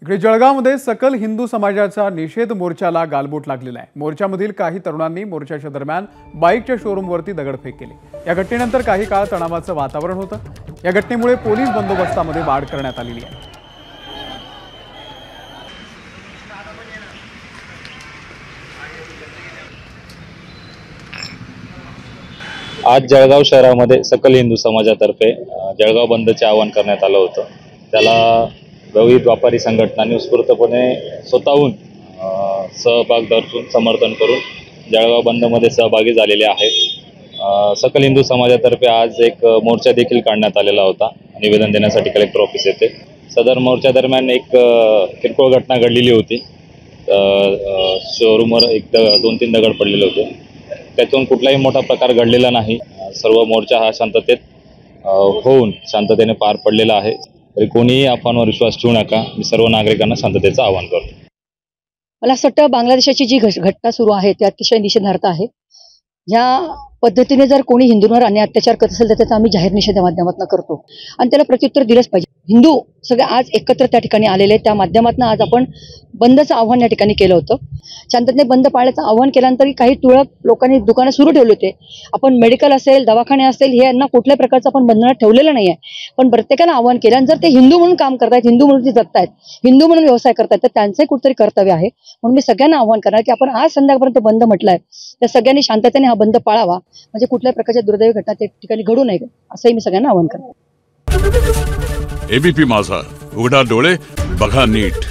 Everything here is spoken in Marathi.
इकडे जळगावमध्ये सकल हिंदू समाजाचा निषेध मोर्चाला गालबोट लागलेला आहे। मोर्चामधील काही तरुणांनी मोर्चाच्या दरम्यान बाईकच्या शोरूमवरती दगडफेक केली। या घटनेनंतर काही काळ तणावाचं वातावरण होतं। या घटनेमुळे पोलीस बंदोबस्तामध्ये वाढ करण्यात आलेली आहे। आज जळगाव शहरामध्ये सकल हिंदू समाजातर्फे जळगाव बंदचे आवाहन करण्यात आलं होतं। त्याला विविध व्यापारी संघटनांनी उत्स्फूर्तपणे स्वतःहून सहभाग दर्शवून समर्थन करून जळगाव बंदमध्ये सहभागी झालेले आहेत। सकल हिंदू समाजातर्फे आज एक मोर्चा देखील काढण्यात आलेला होता। निवेदन देण्यासाठी कलेक्टर ऑफिस येथे सदर मोर्चा दरम्यान एक किरकोळ घटना घडलेली होती। शोरूमवर एक 2-3 दगड पडलेले होते। त्यातून कुठलाही मोठा प्रकार घडलेला नाही। सर्व मोर्चा हा शांततेत होऊन शांततेने पार पडलेला आहे। तरी कोणीही अफवांवर विश्वास ठेवू नका। मी सर्व नागरिकांना शांततेचं आवाहन करतो। मला असं वाटतं बांगलादेशाची जी घटना सुरू आहे ती अतिशय निषेधार्थ आहे। या पद्धतीने जर कोणी हिंदूंवर अन्याय अत्याचार करत असेल तर त्याचा आम्ही जाहीर निषेध माध्यमातून करतो आणि त्याला प्रत्युत्तर दिलंच पाहिजे। हिंदू सगळे आज एकत्र त्या ठिकाणी आलेले आहेत। त्या माध्यमातून आज आपण बंदचं आव्हान या ठिकाणी केलं होतं। शांततेने बंद पाळण्याचं आव्हान केल्यानंतर काही तुरळक लोकांनी दुकानं सुरू ठेवले होते। आपण मेडिकल असेल, दवाखाने असेल, हे यांना कुठल्याही प्रकारचं आपण बंधनात ठेवलेलं नाही आहे। पण प्रत्येकाला आव्हान केलं आणि जर ते हिंदू म्हणून काम करतायत, हिंदू म्हणून ते जगतायत, हिंदू म्हणून व्यवसाय करतायत तर त्यांचंही कुठेतरी कर्तव्य आहे। म्हणून मी सगळ्यांना आव्हान करणार की आपण आज संध्याकाळपर्यंत बंद म्हटलाय तर सगळ्यांनी शांततेने हा बंद पाळावा, म्हणजे कुठल्याही प्रकारच्या दुर्दैवी घटना त्या ठिकाणी घडू नये असंही मी सगळ्यांना आव्हान करणार। एबीपी माझा, उघडा डोळे बघा नीट।